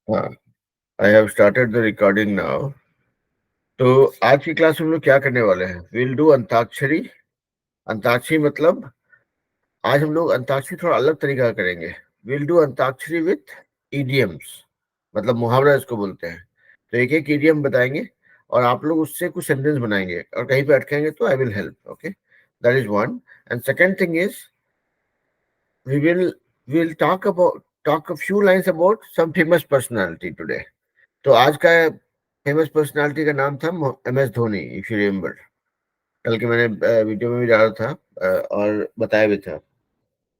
हाँ, I have started the recording now. तो आज की क्लास में हम लोग क्या करने वाले हैं? Will do antakshari. अंताक्षरी मतलब आज हम लोग अंताक्षरी थोड़ा अलग तरीका का करेंगे। Will do antakshari with idioms, मतलब मुहावरा इसको बोलते हैं। तो एक एक इडियम बताएंगे और आप लोग उससे कुछ सेंटेंस बनाएंगे, और कहीं पे अटकेंगे तो I will help. Okay, that is one. And second thing is we will we'll talk a few lines about some famous personality today. तो आज का फेमस पर्सनालिटी का नाम था M S Dhoni, if you remember. कल के मैंने वीडियो में भी डाला था और बताया भी था।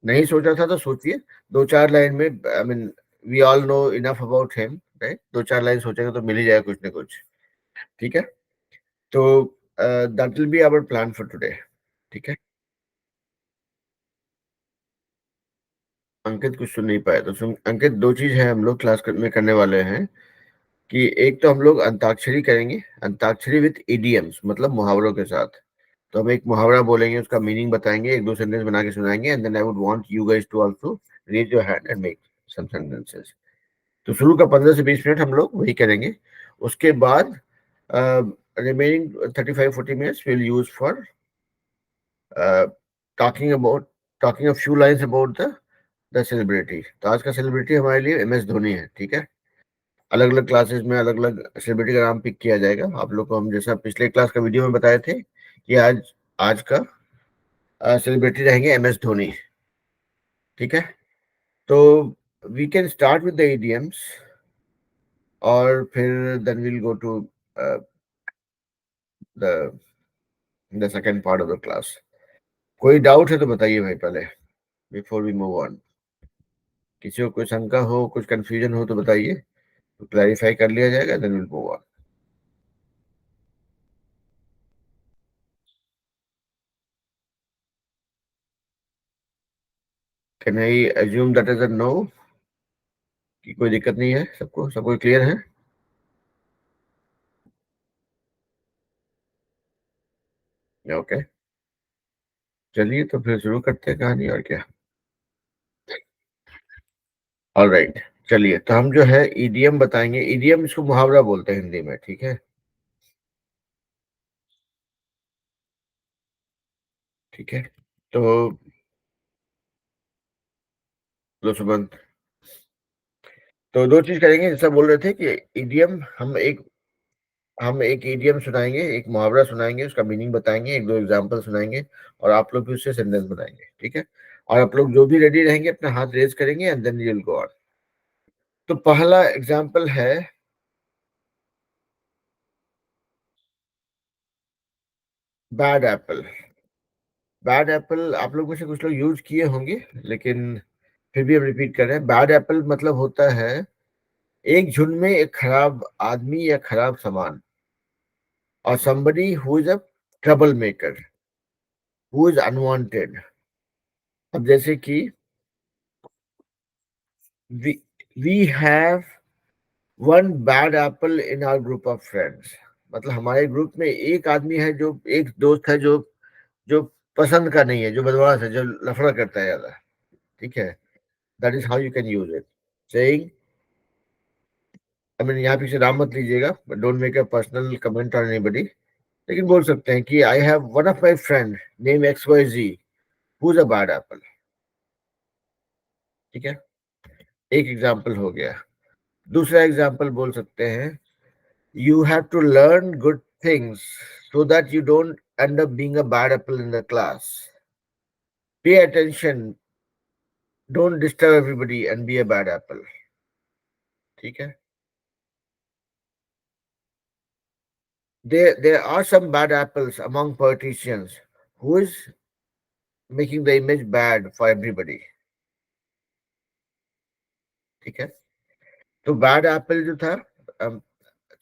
नहीं सोचा था तो सोचिए, दो चार लाइन में। I mean, we all know enough about him, right? दो चार लाइन सोचेंगे तो मिल ही जाएगा कुछ ना कुछ। ठीक है, तो that will be our plan for today. ठीक है, अंकित कुछ सुन नहीं पाया तो सुन। अंकित, दो चीज है हम लोग क्लास में करने वाले हैं कि एक तो हम लोग अंताक्षरी करेंगे, अंताक्षरी विद इडियम्स मतलब मुहावरों के साथ। तो हम एक मुहावरा बोलेंगे, उसका मीनिंग बताएंगे, एक दो सेंटेंस बना के सुनाएंगे, and then I would want you guys to also raise your hand and make some sentences. तो शुरू का 15 से 20 मिनट हम लोग वही करेंगे। उसके बाद remaining 35-40 minutes will use for talking about talking a few lines about the celebrity. तो आज का सेलिब्रिटी हमारे लिए एम एस धोनी है। ठीक है, अलग अलग क्लासेस में अलग अलग सेलिब्रिटी का नाम पिक किया जाएगा। आप लोग को हम जैसा पिछले क्लास का वीडियो में बताए थे कि आज आज का सेलिब्रिटी रहेंगे एम एस धोनी। ठीक है, तो we can start with the idioms और फिर then will go to the the second part of the class. कोई डाउट है तो बताइए भाई पहले, बिफोर वी मूव ऑन। किसी को कोई शंका हो, कुछ कंफ्यूजन हो तो बताइए, तो क्लैरिफाई कर लिया जाएगा, then will move on. Can I assume that is a no, कि कोई दिक्कत नहीं है? सबको सब कोई क्लियर है? ओके, चलिए तो फिर शुरू करते हैं कहानी, और क्या। ऑल राइट, चलिए तो हम जो है ईडीएम बताएंगे। ईडीएम इसको मुहावरा बोलते हैं हिंदी में। ठीक है, ठीक है। तो लो सुबंत, तो दो चीज करेंगे जैसा बोल रहे थे कि ईडीएम हम एक ईडीएम सुनाएंगे, एक मुहावरा सुनाएंगे, उसका मीनिंग बताएंगे, एक दो एग्जांपल सुनाएंगे, और आप लोग भी उससे सेंटेंस बनाएंगे। ठीक है, और आप लोग जो भी रेडी रहेंगे अपना हाथ रेज करेंगे, and then you will go on. तो पहला एग्जांपल है बैड एप्पल। बैड एप्पल आप लोग में से कुछ लोग यूज किए होंगे, लेकिन फिर भी हम रिपीट कर रहे हैं। बैड एप्पल मतलब होता है एक झुंड में एक खराब आदमी या खराब सामान, और somebody who is a trouble maker, who is unwanted. अब जैसे कि we we have one bad apple in our group of friends, मतलब हमारे ग्रुप में एक आदमी है, जो एक दोस्त है जो जो पसंद का नहीं है, जो बदमाश है, जो लफड़ा करता है ज्यादा। ठीक है, that is how you can use it. Saying, I mean यहाँ पीछे नाम मत लीजिएगा, don't make a personal comment on anybody, लेकिन बोल सकते हैं कि I have one of my friend name X Y Z who is a bad apple. ठीक है, एक एग्जाम्पल हो गया। दूसरा एग्जाम्पल बोल सकते हैं, you have to learn good things so that you don't end up being a bad apple in the class. Pay attention, don't disturb everybody and be a bad apple. ठीक है, there are some bad apples among politicians who is making the image bad for everybody. ठीक है, तो bad Apple जो था, अम,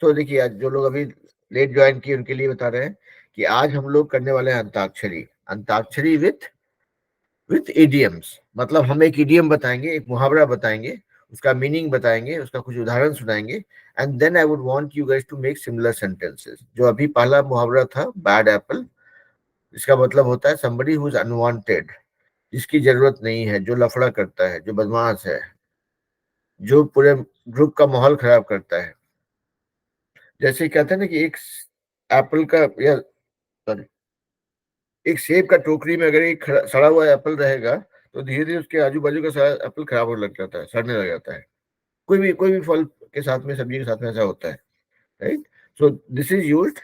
तो देखिए आज जो लोग अभी लेट ज्वाइन किए उनके लिए बता रहे हैं कि आज हम लोग करने वाले हैं antakshari. Antakshari with with idioms, मतलब हम एक इडियम बताएंगे, एक मुहावरा बताएंगे, उसका मीनिंग बताएंगे, उसका कुछ उदाहरण सुनाएंगे, and then I would want you guys to make similar sentences. जो अभी पहला मुहावरा था बैड एप्पल, इसका मतलब होता है somebody who is unwanted, जिसकी जरूरत नहीं है, जो लफड़ा करता है, जो बदमाश है। जो पूरे ग्रुप का माहौल खराब करता है। जैसे कहते हैं ना कि एक एप्पल का या सॉरी एक सेब का टोकरी में अगर एक सड़ा हुआ एप्पल रहेगा तो धीरे धीरे उसके आजू बाजू का सारा एप्पल खराब होने लग जाता है, सड़ने लग जाता है। कोई भी फल के साथ में, सब्जी के साथ में ऐसा होता है, right? So this is used,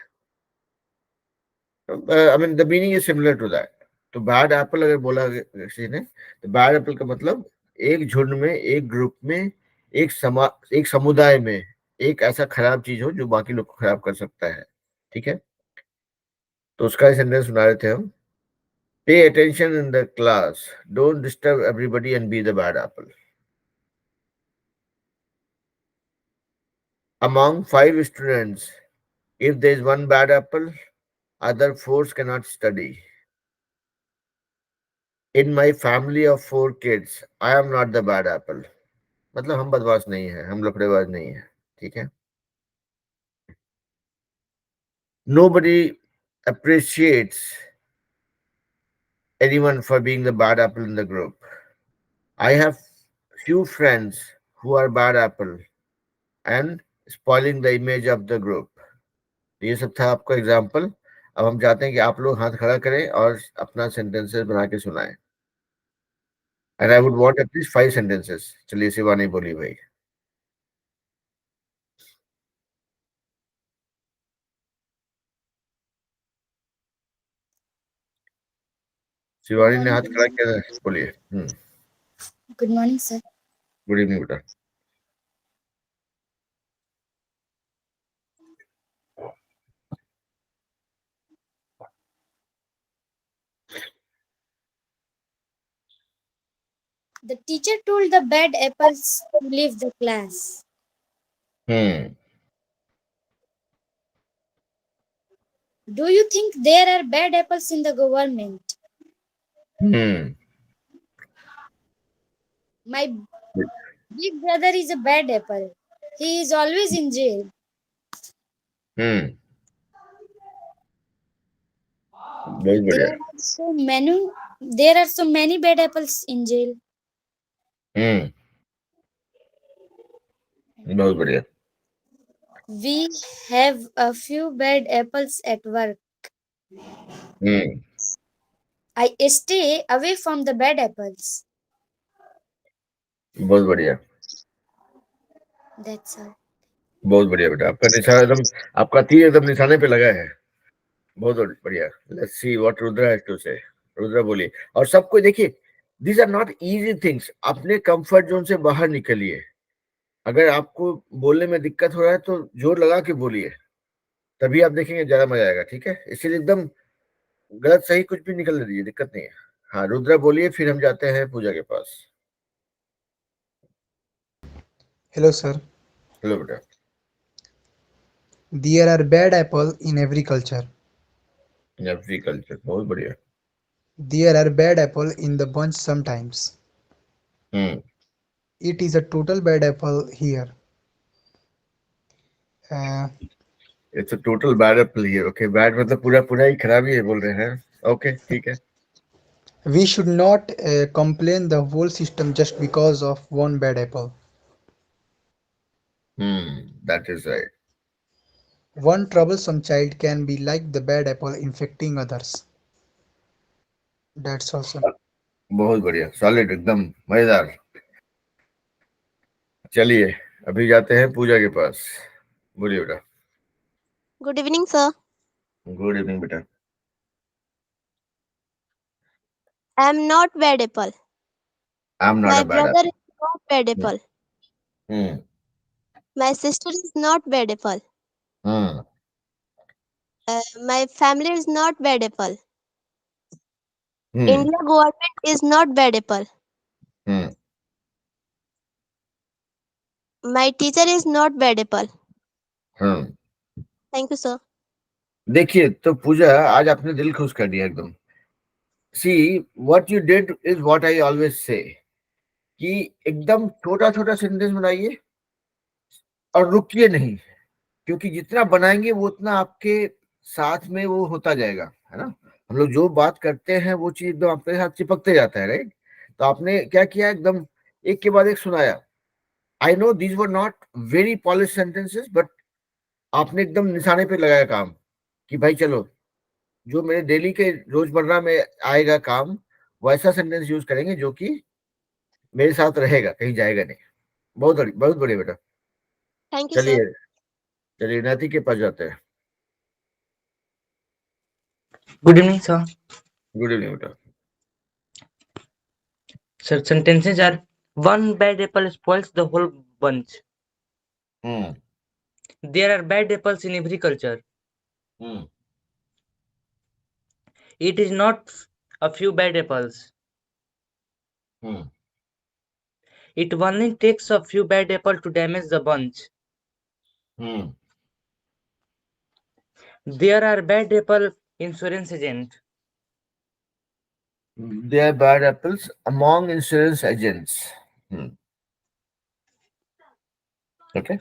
I mean the meaning is similar to that. तो बैड एप्पल अगर बोला किसी ने, तो बैड एप्पल का मतलब एक झुंड में, एक ग्रुप में, एक समुदाय में एक ऐसा खराब चीज हो जो बाकी लोग को खराब कर सकता है। ठीक है, तो उसका सेंटेंस सुना रहे थे हम। Pay attention in the class, don't disturb everybody and be the bad Apple. Among 5 students, if there is one bad apple, other 4 cannot study. In my family of 4 kids, I am not the bad apple. मतलब हम बदमाश नहीं है, हम लफड़ेबाज नहीं है। ठीक है, nobody appreciates anyone for being the bad apple in the group. I have few friends who are bad apple and spoiling the image of the group. ये सब था आपका एग्जाम्पल। अब हम चाहते हैं कि आप लोग हाथ खड़ा करें और अपना सेंटेंसेस बना के सुनाएं। And I would want at least 5 sentences. चलिए शिवानी बोली भाई। Good शिवानी ने morning. हाथ खड़ा किया, बोलिए। Good morning, sir. Good evening बेटा। The teacher told the bad apples to leave the class. Hmm Do you think there are bad apples in the government? Hmm My big brother is a bad apple. He is always in jail. हम्म बहुत There बढ़िया। are so many there are so many bad apples in jail. हम्म बहुत बढ़िया। We have a few bad apples at work. Hmm I stay away from the bad apples. बहुत बढ़िया। That's all. बहुत बढ़िया बेटा, आपका निशाना एकदम, आपका तीर एकदम निशाने पे लगा है। बहुत बढ़िया। Let's see what Rudra has to say. Rudra बोलिए। और सबको देखिए, these are not easy things. अपने कंफर्ट जोन से बाहर निकलिए। अगर आपको बोलने में दिक्कत हो रहा है तो जोर लगा के बोलिए, तभी आप देखेंगे ज्यादा मजा आएगा। ठीक है, इसलिए एकदम गलत सही कुछ भी निकलने दीजिए, दिक्कत नहीं है। हाँ रुद्रा बोलिए, फिर हम जाते हैं पूजा के पास। Hello, sir. हेलो बेटा। There are bad apple in every culture. Agriculture, बहुत बढ़िया। There are bad apple in the bunch sometimes. Hmm It is a total bad apple here. Uh, it's a total bad Apple here. Okay, bad मतलब पूरा पूरा ही खराब ही है बोल रहे हैं। ओके ठीक है। we should not complain the whole system just because of one bad apple. That is right. One troublesome child can be like the bad apple infecting others. That's awesome. बहुत बढ़िया, सॉलिड, एकदम मजेदार। चलिए अभी जाते हैं पूजा के पास। बोलिए बेटा। Good evening, sir. Good evening बेटा। I am not bad apple. I am not My a bad brother Apple. is not bad apple. Hmm My sister is not bad apple. Hmm My family is not bad apple. Hmm India government is not bad apple. Hmm My teacher is not bad apple. Hmm Thank you, sir. देखिए तो पूजा, आज आपने दिल खुश कर दिया एकदम। See what you did is what I always say, कि एकदम छोटा छोटा सेंटेंस बनाइए और रुकिए नहीं, क्योंकि जितना बनाएंगे वो उतना आपके साथ में वो होता जाएगा, है ना? हम लोग जो बात करते हैं वो चीज एकदम आपके साथ चिपकते जाता है, राइट? तो आपने क्या किया, एकदम एक के बाद एक सुनाया। I know these were not very polish sentences, but आपने एकदम निशाने पे लगाया काम कि भाई चलो जो मेरे डेली के रोजमर्रा में आएगा काम, वैसा सेंटेंस यूज करेंगे जो कि मेरे साथ रहेगा, कहीं जाएगा नहीं। बहुत बढ़िया बेटा। Thank you, sir. चलिए चलिए नैतिक के पास जाते हैं। Good evening, sir. Good evening बेटा। Sir, sentences are one bad apple spoils the whole bunch. Hmm There are bad apples in every culture. Hmm It is not a few bad apples. Hmm It only takes a few bad apples to damage the bunch. Hmm There are bad apple insurance agents. They are bad apples among insurance agents. Okay.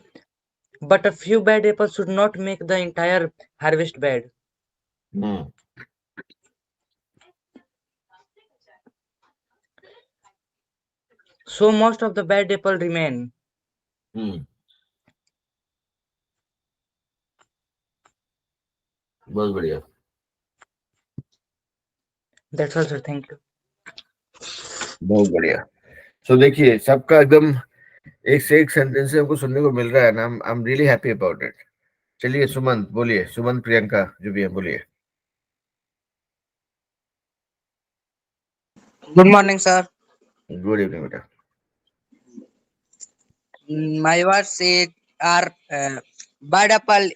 But a few bad apples should not make the entire harvest bad. Hmm. So most of the bad apple remain. Hmm. बहुत बढ़िया। That's all, sir. Thank you. बहुत बढ़िया। सो देखिए सबका एकदम एक से एक सेंटेंस हमको सुनने को मिल रहा है ना। I am really happy about it. चलिए सुमंत बोलिए, सुमंत प्रियंका जो भी है बोलिए। Good morning, sir. Good evening बेटा। My words are bad apple.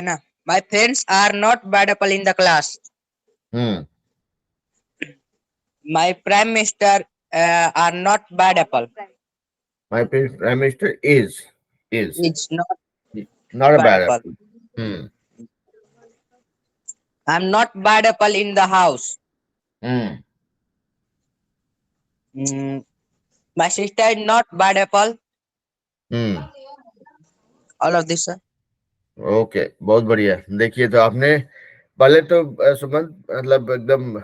No, my friends are not bad apple in the class. Hmm My prime minister are not bad apple. My prime minister is It's not not a bad bad apple. Apple. Hmm I'm not bad apple in the house. Hmm Mm, my sister is not bad apple. Hmm All of this, sir. Okay बहुत बढ़िया। देखिए तो आपने पहले तो सुमंत मतलब एकदम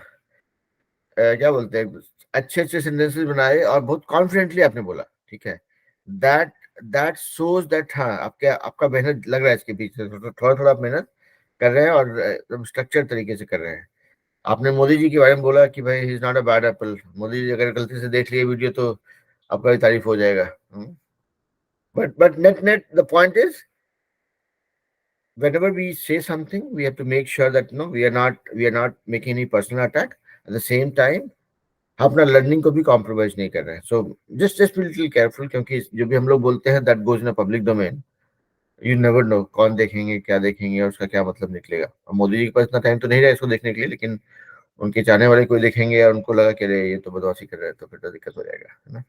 क्या बोलते हैं, अच्छे अच्छे सेंटेंसेस बनाए और बहुत कॉन्फिडेंटली आपने बोला। ठीक है, दैट दैट शोज दैट हाँ आपके आपका मेहनत लग रहा है इसके पीछे, थोड़ा थोड़ा आप मेहनत कर रहे हैं और एकदम स्ट्रक्चर तरीके से कर रहे हैं। आपने मोदी जी के बारे में बोला कि भाई he is not a bad apple. Modi ji अगर गलती से देख लिए वीडियो तो आपका भी तारीफ हो जाएगा। But net net the point is whenever we say something we have to make sure that no we are not making any personal attack, at the same time हम अपना लर्निंग को भी कॉम्प्रोमाइज नहीं कर रहे हैं। So just be little careful, क्योंकि जो भी हम लोग बोलते हैं that goes in public domain. You never know कौन देखेंगे क्या देखेंगे और उसका क्या मतलब निकलेगा। और मोदी जी के पास इतना टाइम तो नहीं रहा इसको देखने के लिए, लेकिन उनके चाहने वाले कोई देखेंगे और उनको लगा कि अरे ये तो बदमाशी कर रहे हैं तो फिर तो दिक्कत हो जाएगा, है ना।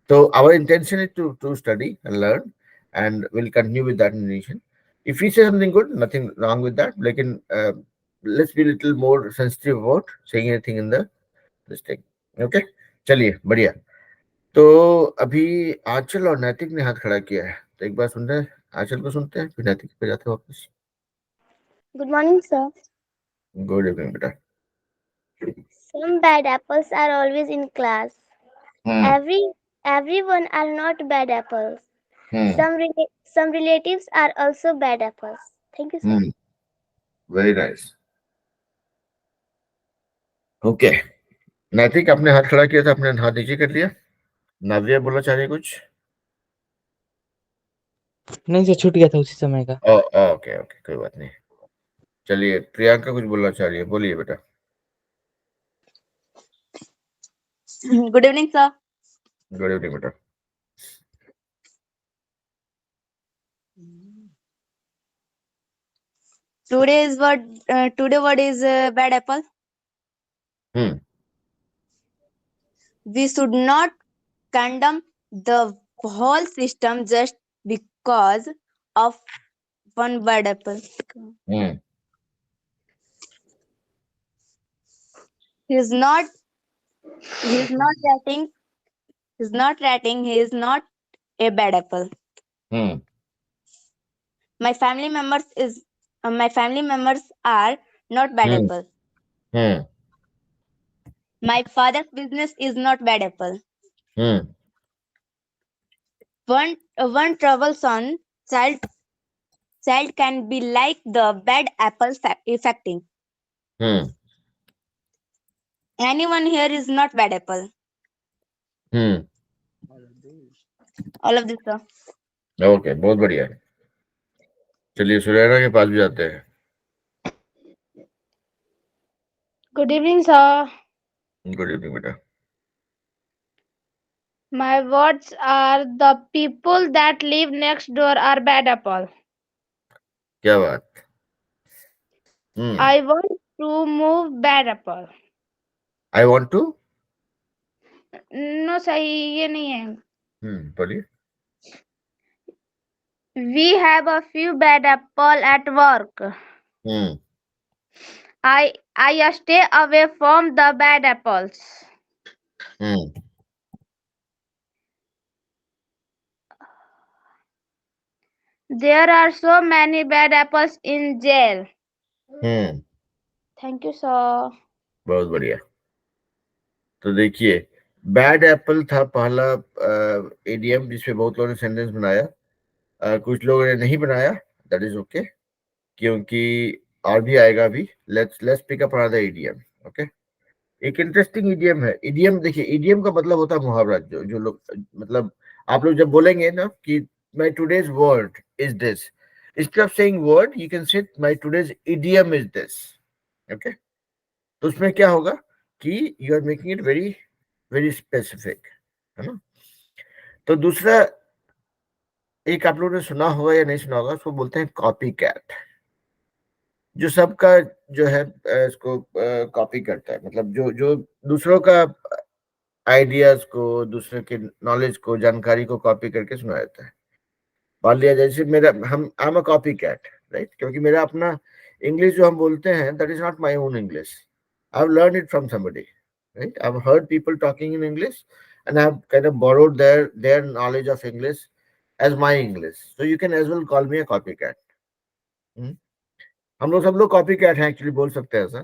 तो our intention is to study and learn and will continue with that intention. If you say something good nothing wrong with that, लेकिन let's be little more sensitive about saying anything in the this thing. Okay चलिए बढ़िया। तो अभी आंचल और नैतिक ने हाथ खड़ा किया है, तो एक बार सुन रहे हैं आंचल को, सुनते हैं फिर नैतिक पे जाते हैं वापस। Good morning, sir. Good evening बेटा। Some bad apples are always in class. Everyone are not bad apples. Some relatives are also bad apples. Thank you, sir. Very nice. Okay नैतिक आपने हाथ खड़ा किया था, आपने हाथ नीचे कर लिया। नादिया बोलना चाह रही है कुछ? नहीं सर, छूट गया था उसी समय का। ओके ओके कोई बात नहीं। चलिए प्रियंका कुछ बोलना चाह रही है, बोलिए बेटा। Good evening, sir. Good evening बेटा। Today what is bad apple? Hmm We should not condemn the whole system just because of one bad apple. Hmm He's not he's not rating he is not a bad apple. Hmm My family members are not bad hmm apple. Hmm My father's business is not bad apple. Hmm one troublesome child can be like the bad apple affecting. Hmm. Anyone here is not bad apple. Hmm. All of this, sir. Okay, बहुत बढ़िया। चलिए सुनैना के पास भी जाते हैं। Good evening, sir. Good evening बेटा। My words are the people that live next door are bad apple. क्या बात। I want to move bad apple. I want to. No, सही ये नहीं है. बोलिए। We have a few bad apple at work. I stay away from the bad apples. There are so many bad apples in jail. Thank you, sir. बहुत बढ़िया। तो देखिए, bad Apple था पहला एडीएम जिसमें बहुत लोगों ने सेंटेंस बनाया। कुछ लोगों ने नहीं बनाया, दैट इज ओके, क्योंकि और भी आएगा भी। Let's pick up another idiom. Okay, एक इंटरेस्टिंग इडियम है। इडियम देखिए, इडियम का मतलब होता है मुहावरा। जो लोग मतलब आप लोग जब बोलेंगे ना कि my today's word is this, instead of saying word you can say my today's idiom is this. Okay, तो उसमें क्या होगा कि you are making it very very specific, है ना। तो दूसरा एक आप लोगों ने सुना होगा या नहीं सुना होगा, उसको बोलते हैं कॉपी कैट। जो सबका जो है इसको कॉपी करता है, मतलब जो जो दूसरों का आइडियाज को, दूसरे के नॉलेज को, जानकारी को कॉपी करके सुना देता है। मान लिया जैसे मेरा हम I am a copy cat, right, क्योंकि मेरा अपना इंग्लिश जो हम बोलते हैं that is not my own English. I have learn it from somebody, right. I have heard people talking in English and I have kind of borrowed their knowledge of English as my English. So you can as well call me a copycat. हम लोग सब लोग copy cat हैं actually, बोल सकते हैं ऐसा,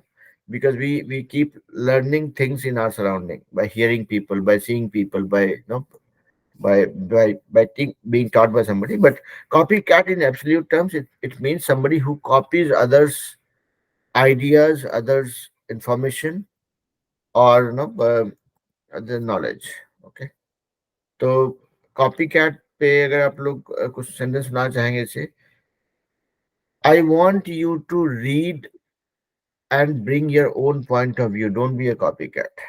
because we keep learning things in our surrounding by hearing people, by seeing people, by being taught by somebody. But copycat in absolute terms, it means somebody who copies others ideas, others information, or other knowledge. Okay, तो copy cat पे अगर आप लोग कुछ sentence सुना चाहेंगे इसे, I want you to read and bring your own point of view, don't be a copy cat.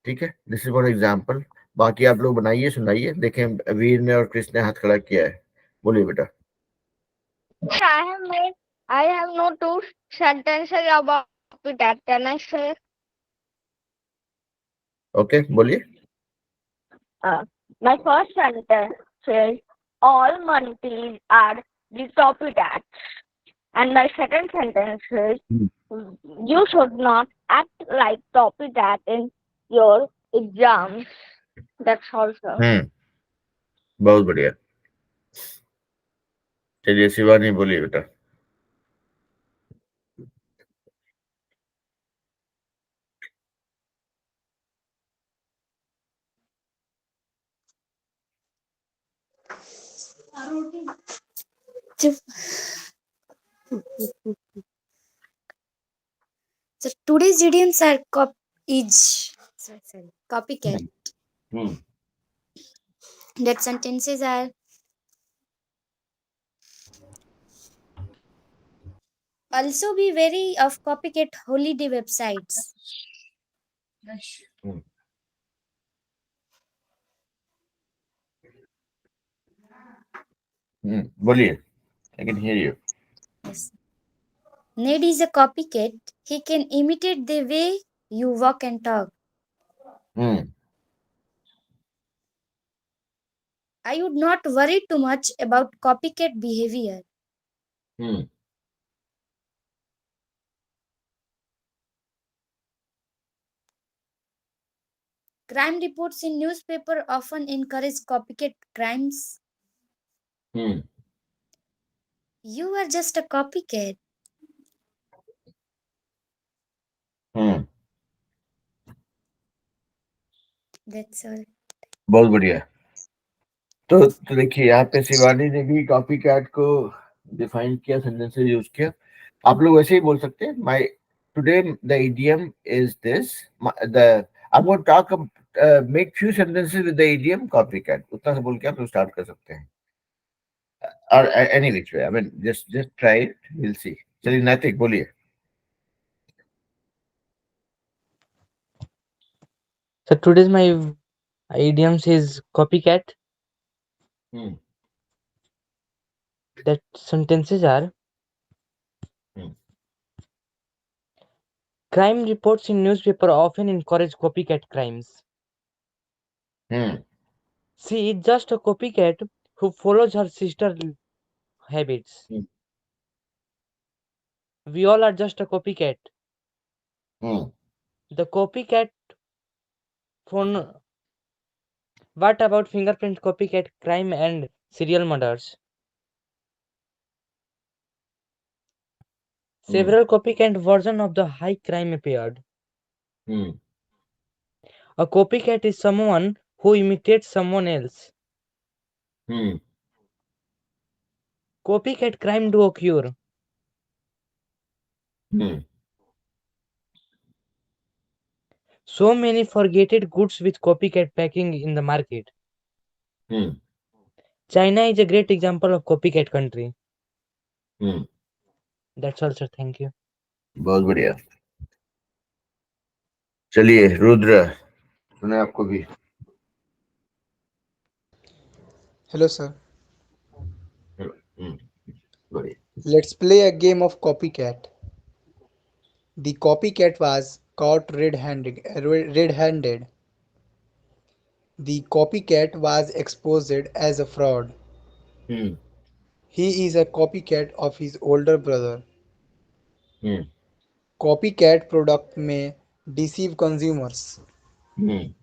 ठीक है, दिस इज वन एग्जाम्पल। बाकी आप लोग बनाइए, सुनाइए। देखें वीर ने और कृष्ण ने हाथ खड़ा किया है, बोलिए बेटा। I have no two sentences about that. Can I say? Okay, बोलिए। My first sentence says all monkeys are the copycats. And my second sentence is you should not act like copycat in your exams. That's all, sir. बहुत बढ़िया। चलिए शिवानी, बोलिए बेटा। So today's idioms are copycat. That sentences are also be wary of copycat holiday websites. बोलिए, I can hear you. Yes. Ned is a copycat. He can imitate the way you walk and talk. I would not worry too much about copycat behavior. Crime reports in newspaper often encourage copycat crimes. You are just a copycat. That's all. बहुत बढ़िया। तो देखिए यहाँ पे शिवानी ने भी copy cat को define किया, सेंटेंसेस यूज किया। आप लोग वैसे ही बोल सकते हैं, my today the idiom is this, the I want talk make few sentences with the idiom copy cat, उतना से बोल के आप लोग स्टार्ट कर सकते हैं। और any which way, I mean just try it, will see. चलिए नैतिक बोलिए। So today's my idioms is copycat. Hmm That sentences are: hmm crime reports in newspaper often encourage copycat crimes. Hmm She is just a copycat who follows her sister's habits. Hmm We all are just a copycat. Hmm The copycat phone. What about fingerprint copycat crime and serial murders? Hmm Several copycat versions of the high crime appeared. Hmm A copycat is someone who imitates someone else. Hmm Copycat crime do occur. Hmm So many forgotten goods with copycat packing in the market. Hmm China is a great example of copycat country. Hmm That's all, sir. Thank you. बहुत बढ़िया। चलिए रुद्र, सुने आपको भी। Hello, sir. हम्म बढ़िया। Let's play a game of copycat. The copycat was caught red-handed. Red-handed. The copycat was exposed as a fraud. Hmm He is a copycat of his older brother. Hmm Copycat product may deceive consumers. Hmm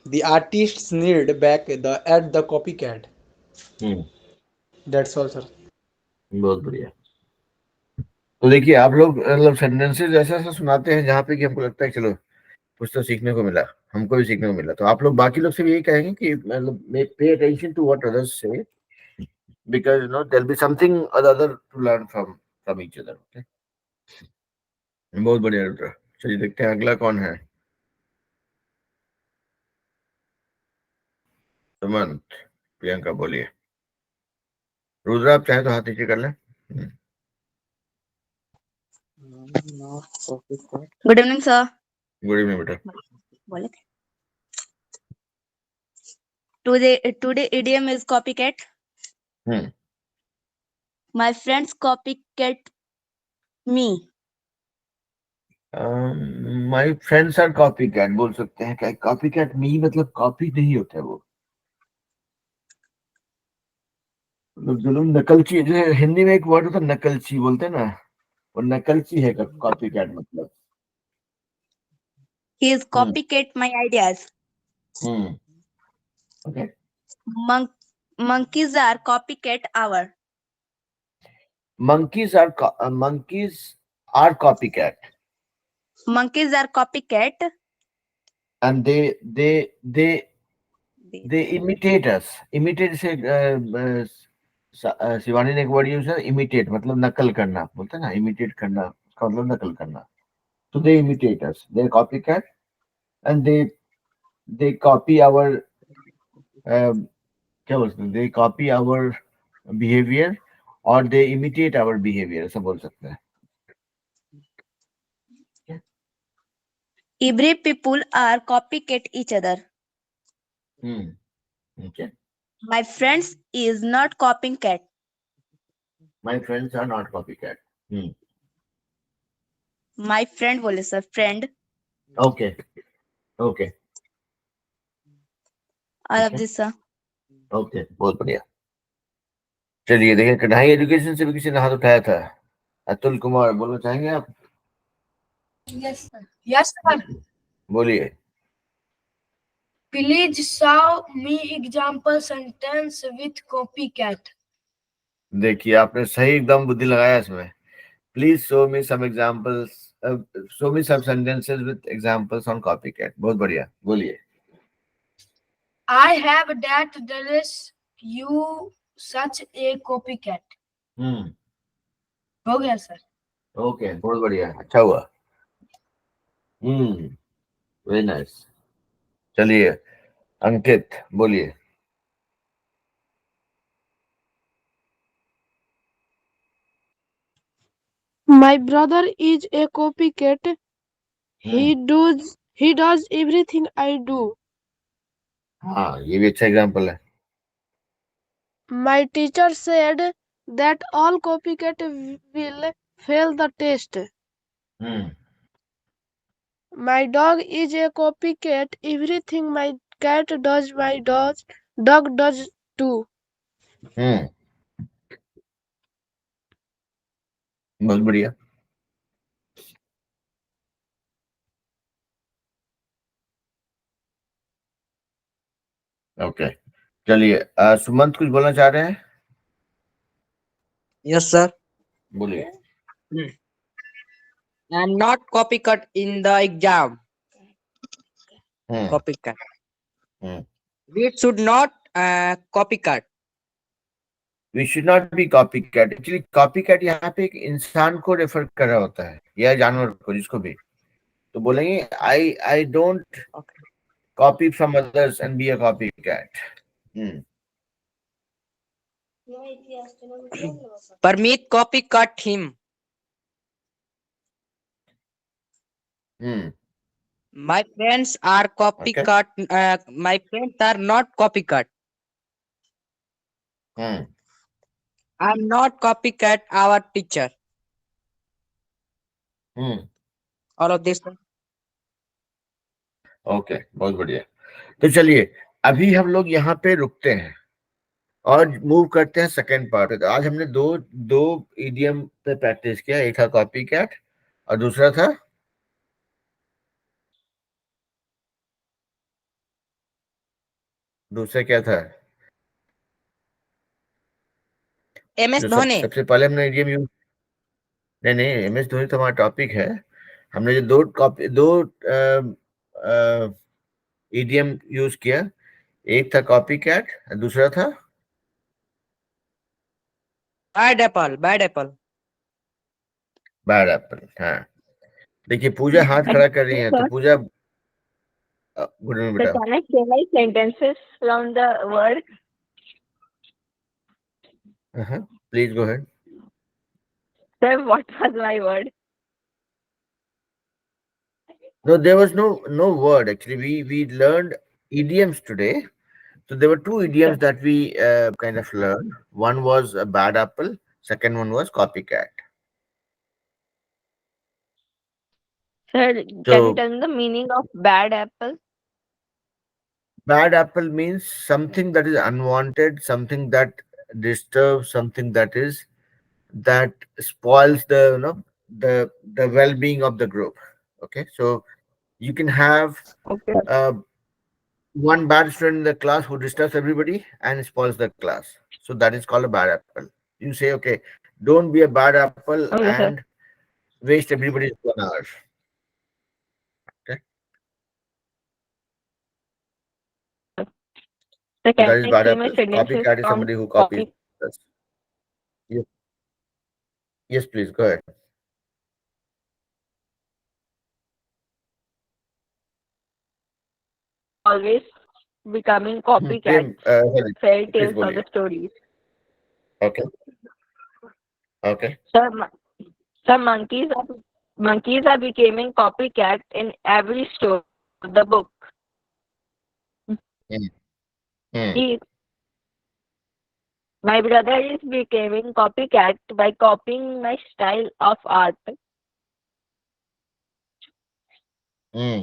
The artists need back the copycat. Hmm That's all, sir. बहुत बढ़िया। तो देखिए आप लोग मतलब sentences ऐसा ऐसा सुनाते हैं जहाँ पे कि हमको लगता है चलो कुछ तो सीखने को मिला, हमको भी सीखने को मिला। तो आप लोग बाकी लोग से भी यही कहेंगे कि मतलब pay attention to what others say, because there be something other to learn from each other. Okay, बहुत बढ़िया रुद्र। चलिए देखते हैं अगला कौन है। सुमंत, प्रियंका बोलिए। रुद्र आप चाहे तो हाथ नीचे कर लें। Good evening, sir. Good evening बेटा। बोले थे. Today idiom is copycat. Hmm My friends copycat me. My friends are copy cat बोल सकते हैं क्या? कॉपी कैट मी मतलब कॉपी नहीं होता है वो, मतलब जुलूम नकलची। जो है, हिंदी में एक वर्ड होता है नकलची बोलते हैं ना, वो नकलची है कॉपी कैट मतलब। He is copycat my ideas. Hmm okay. Monkeys are copycat our. monkeys are copycat Monkeys are copycat. and they imitate us। imitate से शिवानी ने एक वर्ड यूज है इमिटेट, मतलब नकल करना बोलते हैं ना, इमिटेट करना उसका मतलब नकल करना। तो they imitate us, they copycat and they copy our क्या बोलते हैं, they copy our behavior और they imitate our behavior, ऐसा बोल सकते हैं। Every people are copycat each other. Okay, My friends is not copying cat. my friends are not copycat। My friend बोले sir friend. okay okay All ठीक of है, this sir. Okay बहुत बढ़िया। चलिए देखिए, कढ़ाई एजुकेशन से भी किसी ने हाथ उठाया था। अतुल कुमार बोलना चाहेंगे आप? Yes, sir. Yes, sir. बोलिए। Please show me example sentence with copycat. देखिए आपने सही एकदम बुद्धि लगाया इसमें। Please show me some examples, show me some sentences with examples on copycat. बहुत बढ़िया, बोलिए। I have that dress. You such a copycat. हम्म हो गया सर. ओके, बहुत बढ़िया, अच्छा हुआ. Very nice. चलिए अंकित बोलिए. My brother is a copycat. Hmm He does everything I do. हाँ, ये भी अच्छा एग्जांपल है. My teacher said that all copycat will fail the test. Hmm My dog is a copycat. Everything my cat does, my dog does too. हम्म बहुत बढ़िया. Okay, चलिए सुमंत कुछ बोलना चाह रहे हैं? Yes, sir. बोलिए. And not copycat in the exam. Hmm Copycat. Hmm We should not copycat. We should not be copy cat. Actually copy cat यहाँ पे एक इंसान को रेफर कर रहा होता है या जानवर को, जिसको भी. तो बोलेंगे I don't Okay. Copy from others and be a copy cat. Permit copycat him. Hmm My friends are okay. copycat. My friends are not copycat. Hmm I'm not copycat our teacher. Hmm All of this. Okay, बहुत बढ़िया. तो चलिए अभी हम लोग यहाँ पे रुकते हैं और मूव करते हैं सेकेंड पार्ट. तो आज हमने दो दो इडियम पे प्रैक्टिस किया. एक था कॉपी कैट और दूसरा था दूसरा क्या था? MS जो Dhoni. सबसे पहले हमने इडियम यूज. नहीं, एमएस धोनी तो हमारा टॉपिक है. हमने जो दो इडियम यूज किया, एक था कॉपी कैट, दूसरा था Bad apple. Bad apple. Bad Apple. हाँ, देखिए पूजा हाथ खड़ा कर रही है, तो Sir, पूजा गुड इवनिंग sir, बेटा. can I say my sentences from the word? Please go ahead. Sir, what was my word? No, there was no word actually. We learned idioms today. So there were two idioms that we kind of learned. One was a bad apple. Second one was copycat. Sir, can you So tell me the meaning of bad apple? bad apple means something that is unwanted, something that disturbs, something that spoils the well-being of the group. Okay, so you can have Okay. uh, one bad student in the class who disturbs everybody and spoils the class. So that is called a bad apple. You say, okay, don't be a bad apple Okay, sir. and waste everybody's 1 hour. Okay, So, so can that is I bad say my apple. sentences Copycat is from somebody who copies copy? us. Yes, yes, please go ahead. Always becoming copycats, Sorry, fairy please tales of बोलिए. the stories. Okay, okay. Sir, sir, monkeys are becoming copycats in every story of the book. Hmm. Hmm. He, my brother is becoming copycat by copying my style of art. Hmm.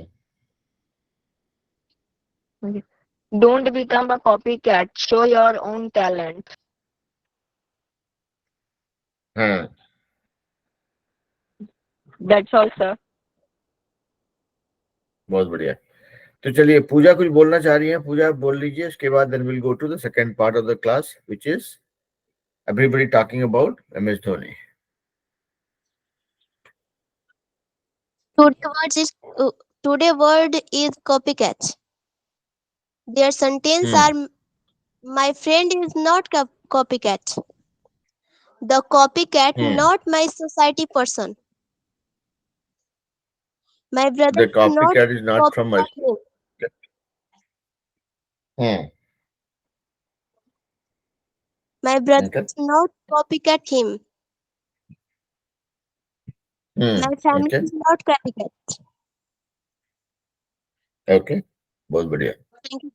Don't become a copycat. Show your own talent. हाँ, That's all, sir. बहुत बढ़िया. तो चलिए पूजा कुछ बोलना चाह रही है. पूजा बोल लीजिए, उसके बाद then we'll go to the second part of the class, which is everybody talking about MS Dhoni. Today word is today word is copycat. Their sentence are my friend is not copycat. The copycat, not my society person. My brother The is not copycat is not from my. copycat him. Hmm. My brother Okay. is not copycat him. My family Okay. is not copycat. Okay. बहुत बढ़िया. Thank you.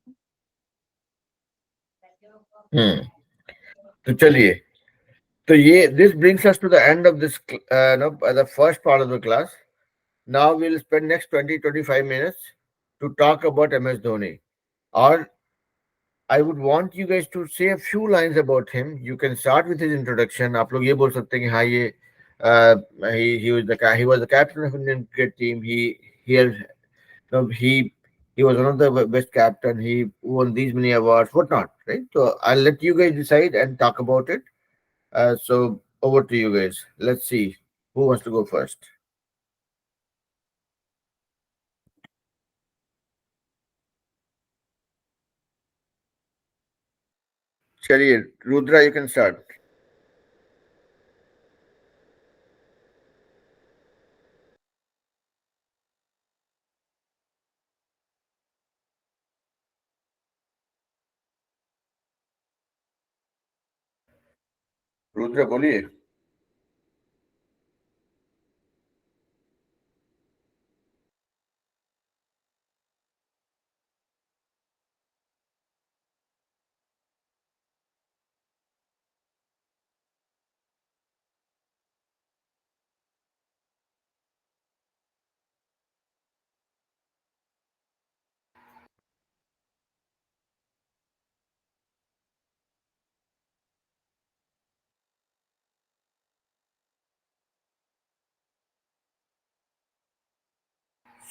तो चलिए. So this brings us to the end of this, the first part of the class. Now we'll spend next 20-25 minutes to talk about MS Dhoni. Or I would want you guys to say a few lines about him. You can start with his introduction. आप लोग ये बोल सकते हैं कि हाँ ये he was the captain of Indian cricket team. He has he was one of the best captain. He won these many awards, whatnot, right? So I'll let you guys decide and talk about it. So over to you guys. Let's see who wants to go first. चलिए, Rudra, you can start. Rudra बोलिए.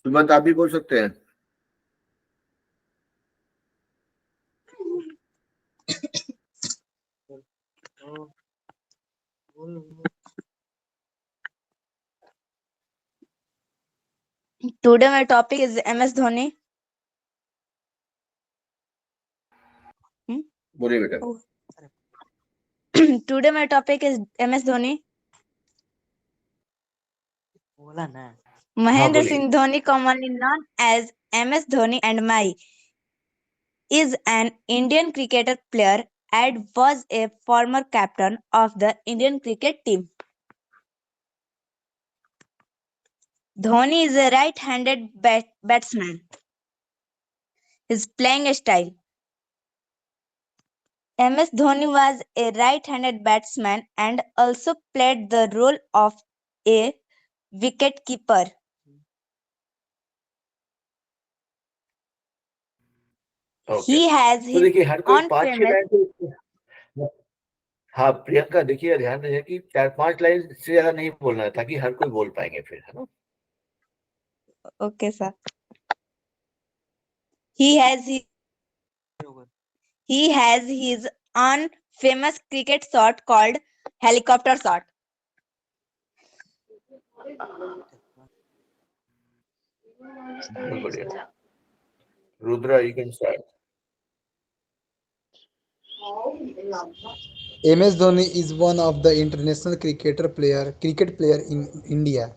सुमंत आप भी बोल सकते हैं. Today my topic is MS Dhoni. बोलिए बेटा. Today my topic is MS Dhoni. बोला ना. Mahendra Singh Dhoni, commonly known as MS Dhoni and Mai, is an Indian cricketer player and was a former captain of the Indian cricket team. Dhoni is a right-handed batsman. His playing style. MS Dhoni was a right-handed batsman and also played the role of a wicketkeeper. Okay. He has तो his देखिए हर कोई own 5-6 famous. Line तो. हाँ प्रियंका, देखिए ध्यान रहे कि 4-5 line से ज्यादा नहीं बोलना है ताकि हर कोई बोल पाएंगे फिर, है ना. Okay, sir. He has his own famous cricket shot called helicopter shot. बहुत बढ़िया. Rudra, you can start. MS Dhoni is one of the international cricket player in India.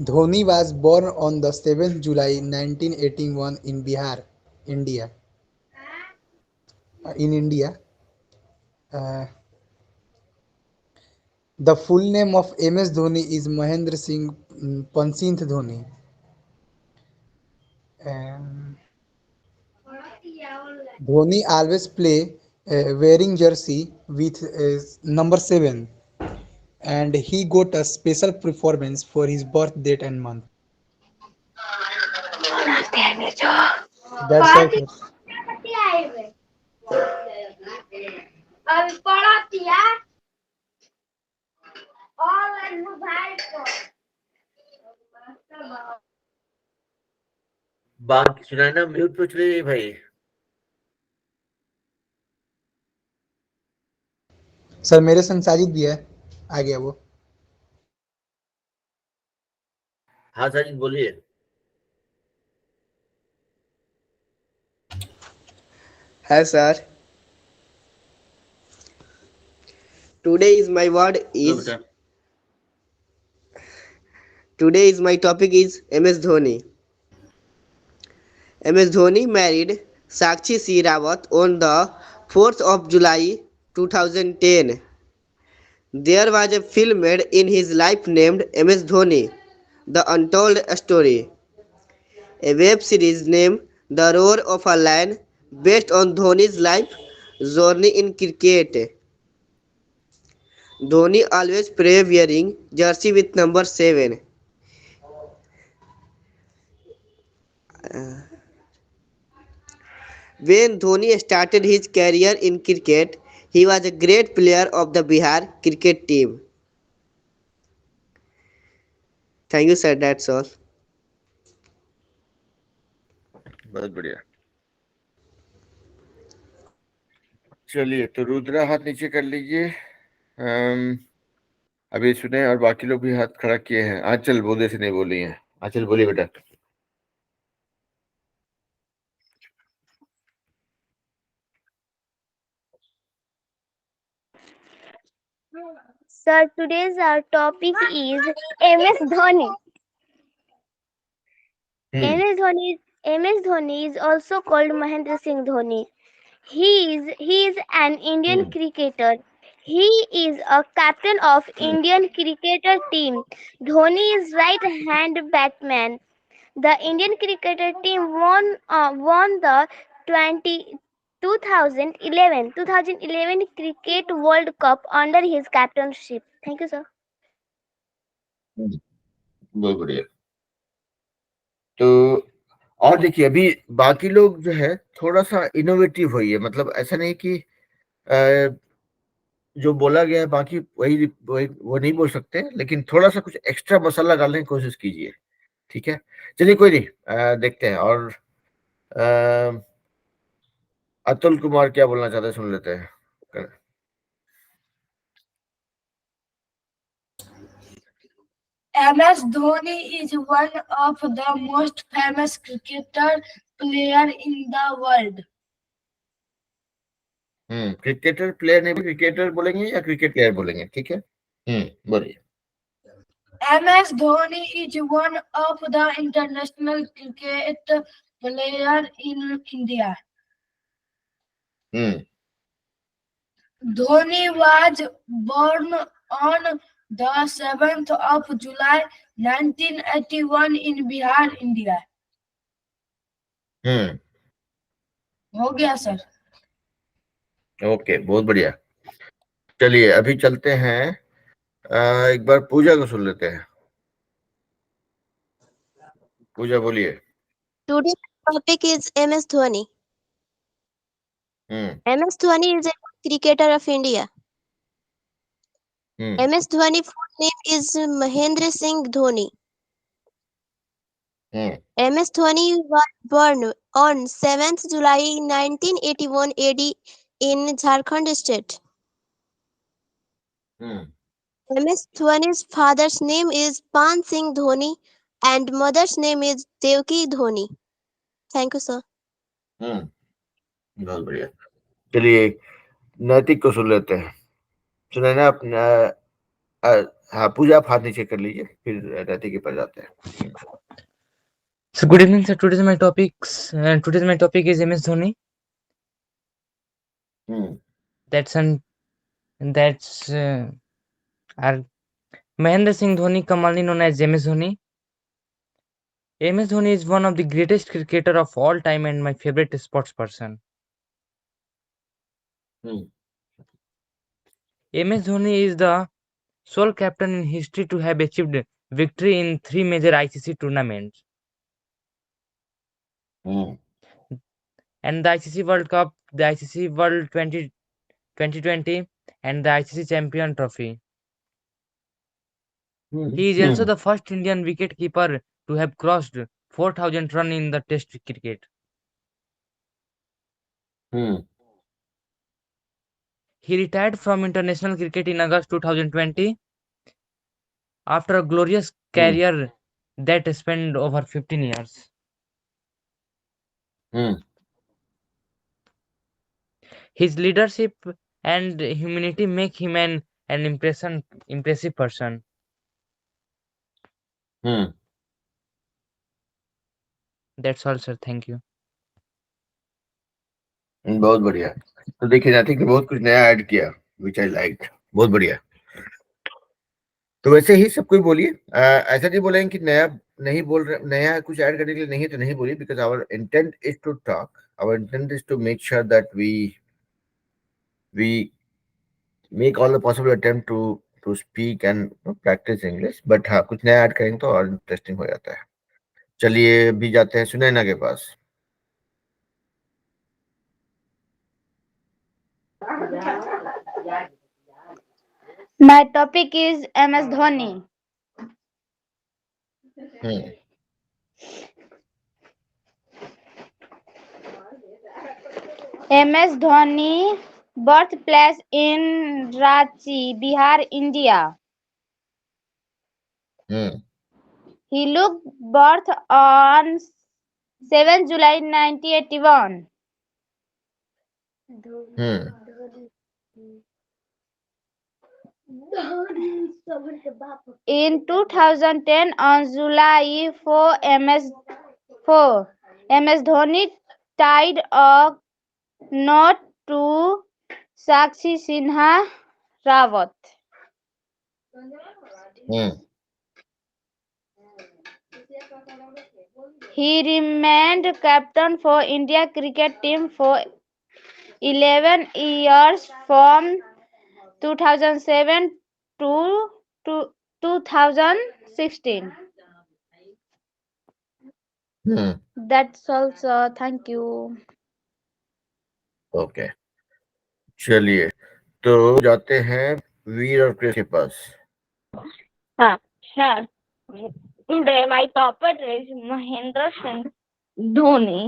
Dhoni was born on the 7th July 1981 in Bihar, India. In India. The full name of MS Dhoni is Mahendra Singh Pansinth Dhoni. Dhoni always play wearing jersey with number 7, and he got a special performance for his birth date and month. That's all, sir. बाकी सुनाए ना, mute पूछ रही है भाई. Sir मेरे संग साजिद भी है, आ गया वो. हाँ साजिद बोलिए. Hi sir. Today is my word low is बेटा today is my topic is MS Dhoni. MS Dhoni married Sakshi C Rawat on the 4th of July 2010. There was a film made in his life named MS Dhoni, The Untold Story, a web series named The Roar of a Lion based on Dhoni's life journey in cricket. Dhoni always play wearing jersey with number 7. When Dhoni started his career in cricket, he was a great player of the Bihar cricket team. Thank you, sir. That's all. बहुत बढ़िया चलिए तो रुद्रा हाथ नीचे कर लीजिए अभी सुने और बाकी लोग भी हाथ खड़ा किए हैं आंचल बोले से नहीं बोली हैं आंचल बोलिए बेटा Sir, today's our topic is MS Dhoni. MS Dhoni is also called Mahendra Singh Dhoni. He is an Indian cricketer. He is a captain of Indian cricketer team. Dhoni is right-hand batsman. The Indian cricketer team won the 2011 Cricket World Cup under his captainship. Thank you, sir. बहुत बढ़िया तो और देखिए अभी बाकी लोग जो है थोड़ा सा इनोवेटिव हुई है मतलब ऐसा नहीं कि जो बोला गया है बाकी वही वो नहीं बोल सकते लेकिन थोड़ा सा कुछ एक्स्ट्रा मसाला डालने की कोशिश कीजिए ठीक है चलिए कोई नहीं देखते हैं और अतुल कुमार क्या बोलना चाहते हैं सुन लेते हैं MS Dhoni is one of the most famous cricketer player in the world. Cricketer player नहीं क्रिकेटर बोलेंगे या क्रिकेट प्लेयर बोलेंगे ठीक है बोलिए MS Dhoni is one of the international cricket player in India. Dhoni was born on the 7th of July 1981 in Bihar, India. हो गया sir okay बहुत बढ़िया चलिए अभी चलते हैं एक बार पूजा को सुन लेते हैं पूजा बोलिए Today's topic is MS Dhoni. MS Dhoni is a cricketer of India. MS Dhoni full name is Mahendra Singh Dhoni. MS Dhoni was born on 7th July 1981 AD in Jharkhand state. MS Dhoni's father's name is Pan Singh Dhoni and mother's name is Devki Dhoni. Thank you, sir. बहुत बढ़िया चलिए नैतिक को सुन लेते हैं सुने ना अपना हाँ पूजा आप हाथ नीचे कर लीजिए फिर नैतिक के पास जाते हैं So good evening, sir. Today's my topic is MS Dhoni. That's our Mahendra Singh Dhoni, commonly known as MS Dhoni. MS Dhoni is one of the greatest cricketer of all time and my favorite sports person. MS Dhoni is the sole captain in history to have achieved victory in 3 major ICC tournaments. And the ICC World Cup, the ICC World 2020 and the ICC Champion Trophy. He is also the first Indian wicketkeeper to have crossed 4,000 runs in the Test cricket. He retired from international cricket in August 2020 after a glorious career that spanned over 15 years. His leadership and humanity make him an impressive person. That's all, sir. Thank you. बहुत बढ़िया। तो देखिए I think बहुत कुछ नया add किया विच I like, बहुत बढ़िया। तो वैसे ही सब कोई बोलिए, ऐसा नहीं बोलेंगे कि नया नहीं बोल रहे, नया कुछ ऐड करने के लिए नहीं तो नहीं बोलिए, because our intent is to talk, our intent is to make sure that we make all the possible attempt to speak and practice English, but हाँ कुछ नया ऐड करेंगे तो और इंटरेस्टिंग हो जाता है। चलिए अभी जाते हैं सुनैना के पास। My topic is MS Dhoni. MS Dhoni birthplace in Ranchi, Bihar, India. He looked birth on 7 July 1981. In 2010, on July 4, MS Dhoni tied a knot to Sakshi Sinha Rawat. He remained captain for India cricket team for 11 years from 2007 to 2016. That's all, sir. Thank you. Okay चलिए तो जाते हैं वीर और Chris के पास। Sure. Today my topic is Mahendra Singh Dhoni.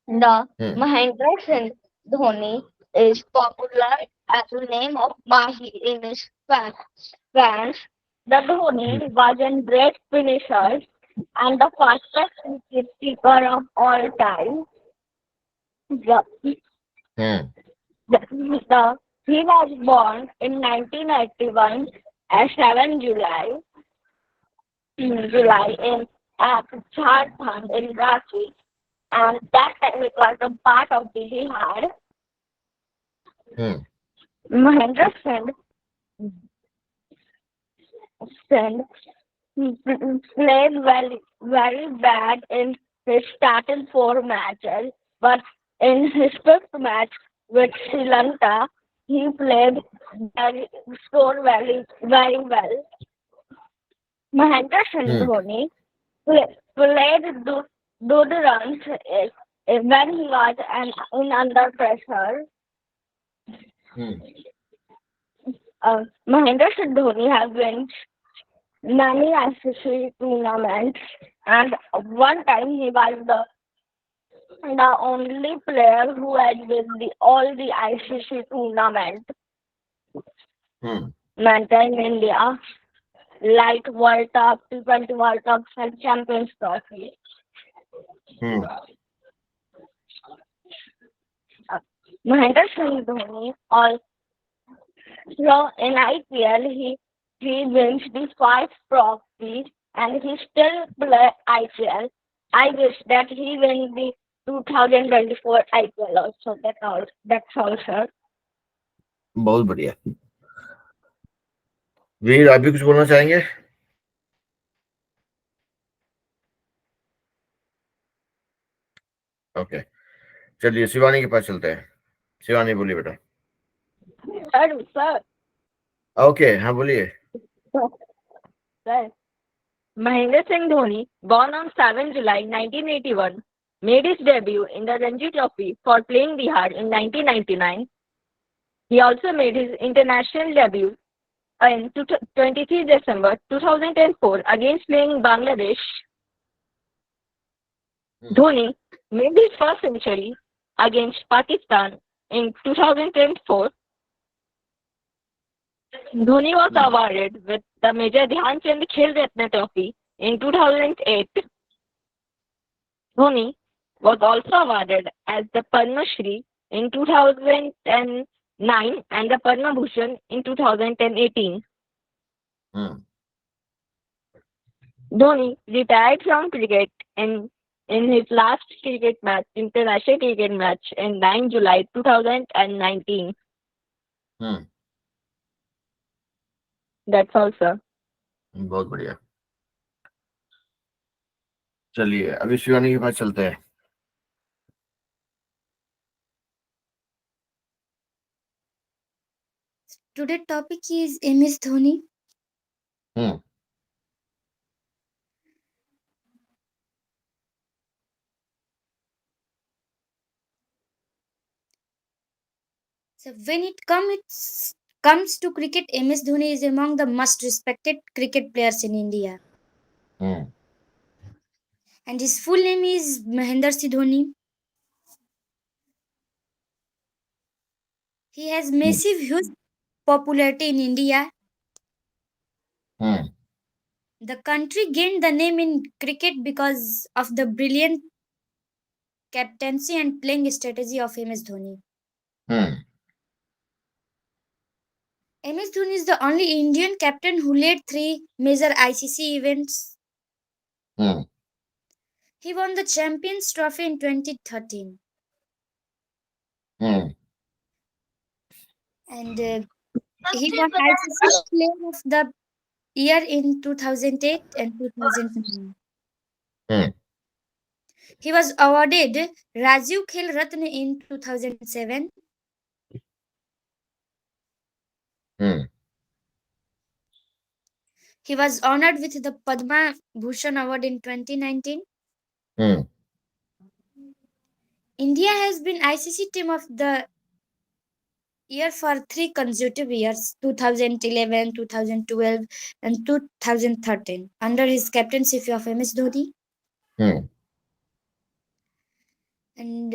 The Mahendra Singh Dhoni is popular as the name of Mahi in his fans. The Dhoni was a great finisher and the fastest wicket keeper of all time. He was born in 1981 at 7 July in Jharkhand in Ranchi, and that time it was a part of the Bihar. Mahendra Singh played very bad in his starting 4 matches, but in his 5th match with Sri Lanka, he scored very well. Mahendra Singh Dhoni played good runs when he was in under pressure. Mahendra Singh Dhoni has won many ICC tournaments, and one time he was the only player who had won all the ICC tournaments maintained in India, like World Cup, T20 World Cup, and Champions Trophy. Mahendra Singh Dhoni also in IPL he wins the 5 trophies and he still play IPL. I wish that he wins the 2024 IPL also. That's all, sir. बहुत बढ़िया। वीर आप भी कुछ बोलना चाहेंगे? Okay चलिए शिवानी के पास चलते हैं। शिवानी बोलिए बेटा। सर ओके हाँ बोलिए। Sir, Mahendra Singh Dhoni, born on 7 July 1981, made his debut in the Ranji Trophy for playing Bihar in 1999. He also made his international debut in 23 December 2004 against playing Bangladesh. Dhoni made his first century against Pakistan in 2004. Dhoni was awarded with the Major Dhyan Chand Khel Ratna Trophy in 2008. Dhoni was also awarded as the Padma Shri in 2009 and the Padma Bhushan in 2018. Dhoni retired from cricket in his last cricket match, international cricket match, in 9 July 2019. That's all, sir. बहुत बढ़िया. चलिए अभी शिवानी के पास चलते हैं. Today's topic is MS Dhoni. So when comes to cricket, MS Dhoni is among the most respected cricket players in India. And his full name is Mahendra Singh Dhoni. He has massive, huge popularity in India. The country gained the name in cricket because of the brilliant captaincy and playing strategy of MS Dhoni. MS Dhoni is the only Indian captain who led 3 major ICC events. He won the Champions Trophy in 2013. And he won ICC Player of the Year in 2008 and 2009. He was awarded Rajiv Khel Ratna in 2007. He was honored with the Padma Bhushan Award in 2019. India has been ICC Team of the Year for 3 consecutive years, 2011, 2012 and 2013, under his captaincy of MS Dhoni. And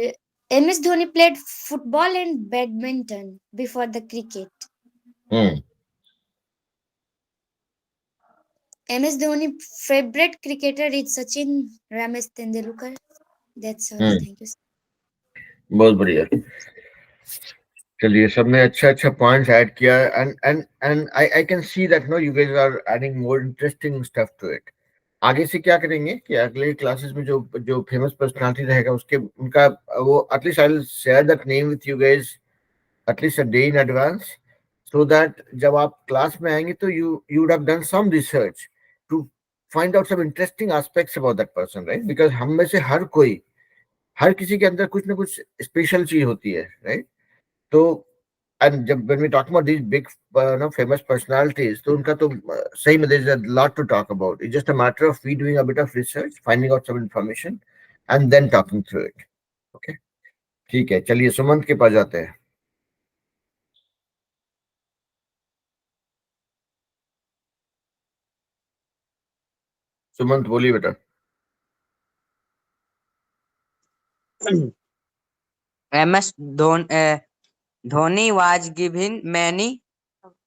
MS Dhoni played football and badminton before the cricket. MS Dhoni favorite cricketer is Sachin Ramesh Tendulkar. That's all. Thank you. बहुत बढ़िया. चलिए सबने अच्छा points add किया and I can see that no you guys are adding more interesting stuff to it. आगे से क्या करेंगे कि अगले क्लासेस में जो फेमस पर्सनालिटी रहेगा उसके उनका वो at least I will share that name with you guys at least a day in advance so that जब आप क्लास में आएंगे तो you would have done some research to find out some interesting aspects about that person, right? Because हम में से हर किसी के अंदर कुछ ना कुछ स्पेशल चीज होती है, राइट? तो and when we talk about these big famous personalities, तो उनका तो सही में there's a lot to talk about. It's just a matter of we doing a bit of research, finding out some information and then talking through it. Okay, ठीक है. चलिए सुमंत के पास जाते हैं. सुमंत बोलिए बेटा. MS Dhoni was given many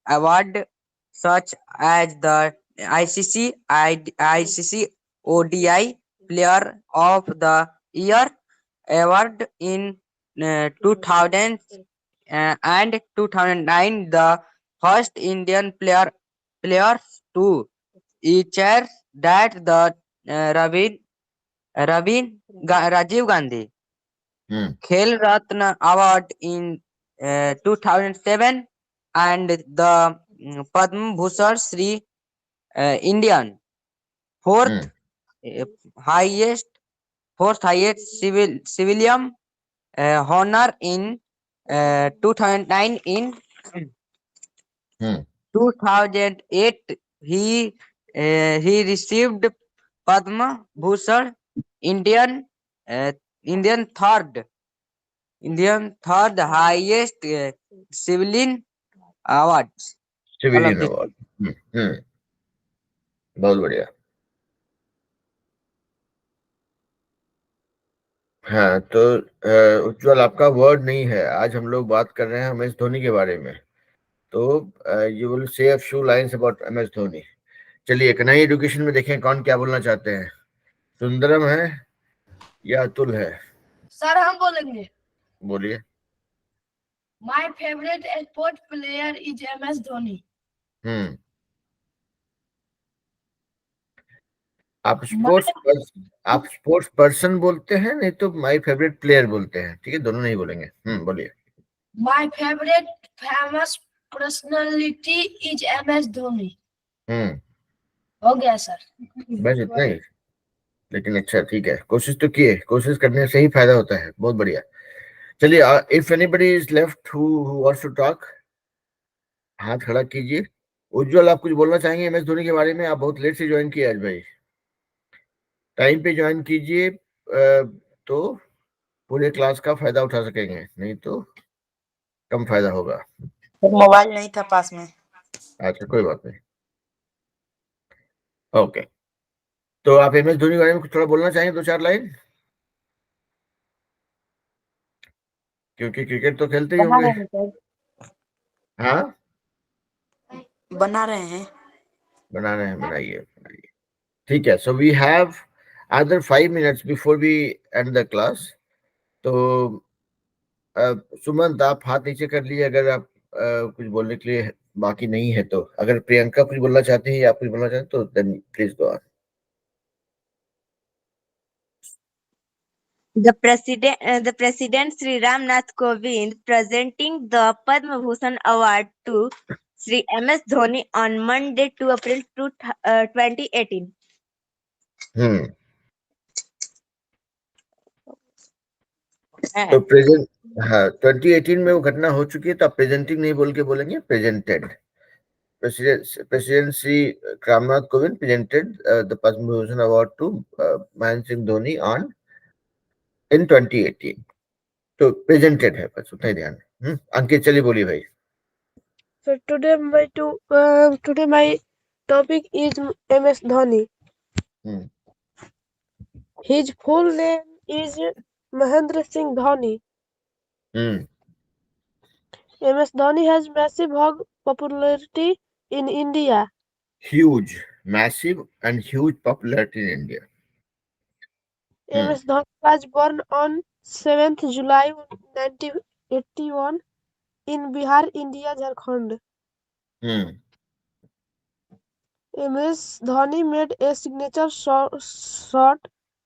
awards such as the ICC ODI Player of the Year award in 2000 and 2009, the first Indian players to chair that the Rajiv Gandhi Khel Ratna Award in 2007 and the Padma Bhushan Shri Indian fourth highest civilian honor in 2009. In 2008 he received Padma Bhushan Indian third highest civilian awards. Civilian award. बहुत बढ़िया. हाँ तो उज्जवल आपका word नहीं है. आज हम लोग बात कर रहे हैं MS धोनी के बारे में. तो you will say a few lines about MS Dhoni. चलिए कन्हई एजुकेशन में देखें कौन क्या बोलना चाहते हैं. सुंदरम है या अतुल है? सर हम बोलेंगे. बोलिए. My favorite sport player is MS Dhoni. हम्म आप My स्पोर्ट्स पर्सन बोलते हैं, नहीं तो माय फेवरेट प्लेयर बोलते हैं, ठीक है, दोनों नहीं बोलेंगे। बोलिए। my favorite famous personality is MS Dhoni. हम्म हो गया सर। बस इतना ही। लेकिन अच्छा ठीक है, कोशिश तो किए, कोशिश करने से ही फायदा होता है। बहुत बढ़िया। चलिए, if anybody is left who wants to talk, हाथ खड़ा कीजिए। उज्जवल, आप कुछ बोलना चाहेंगे एमएस धोनी के बारे में? आप बहुत लेट से ज्वाइन किए आज भाई, टाइम पे ज्वाइन कीजिए, तो पूरे क्लास का फायदा उठा सकेंगे, नहीं तो कम फायदा होगा। मोबाइल नहीं था पास में। अच्छा, कोई बात नहीं। ओके, तो आप एमएस धोनी के बारे में कुछ थोड़ा बोलना चाहेंगे, 2-4 लाइन? क्योंकि क्रिकेट तो खेलते ही बना होंगे। रहे हैं सर, हाँ, बना रहे हैं। बना रहे हैं, बनाइए बनाइए। ठीक है, so we have other 5 minutes before we end the class. तो सुमंत, आप हाथ नीचे कर लिए अगर आप कुछ बोलने के लिए बाकी नहीं है तो। अगर प्रियंका कुछ बोलना चाहती है या आप कुछ बोलना चाहते हैं तो then please go on. The President Sri Ramnath Kovind presenting the Padma Bhushan Award to Sri MS Dhoni on Monday, 2 April 2018. हम्म तो प्रेजेंट, हाँ, 2018 में वो घटना हो चुकी है, तो आप प्रेजेंटिंग नहीं बोल के बोलेंगे presented. President Shri Ramnath Kovind presented the Padma Bhushan award to Mahendra Singh Dhoni on in 2018। तो प्रेजेंटेड है, बस उतना ही ध्यान। अंकित, चलिए बोलिए भाई। So today my topic is MS Dhoni. Hmm His full name is Mahendra Singh Dhoni. Hmm MS Dhoni has massive popularity in India. huge, massive and huge popularity in India. MS Dhoni was born on 7th July 1981 in Bihar, India, Jharkhand. Hmm MS Dhoni made a signature shot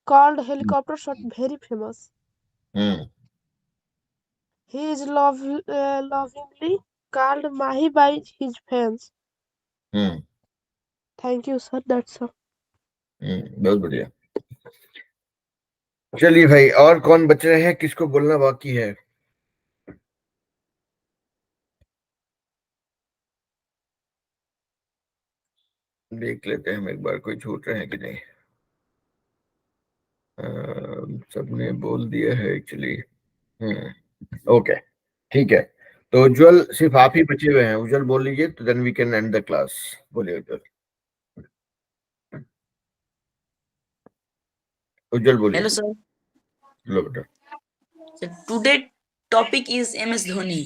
called helicopter shot very famous. Hmm He is lovingly called Mahi by his fans. Hmm Thank you, sir. That's all. बहुत बढ़िया। चलिए भाई, और कौन बच रहे हैं, किसको बोलना बाकी है? देख लेते हैं हम एक बार, कोई छूट रहे हैं कि नहीं। सबने बोल दिया है एक्चुअली। ओके, ठीक है। तो उज्जवल, सिर्फ आप ही बचे हुए हैं। उज्जवल बोल लीजिए, तो then we can end the class. बोलिए उज्जवल। उज्जवल बोलिए। हेलो सर, लो बेटा। Today topic is MS Dhoni.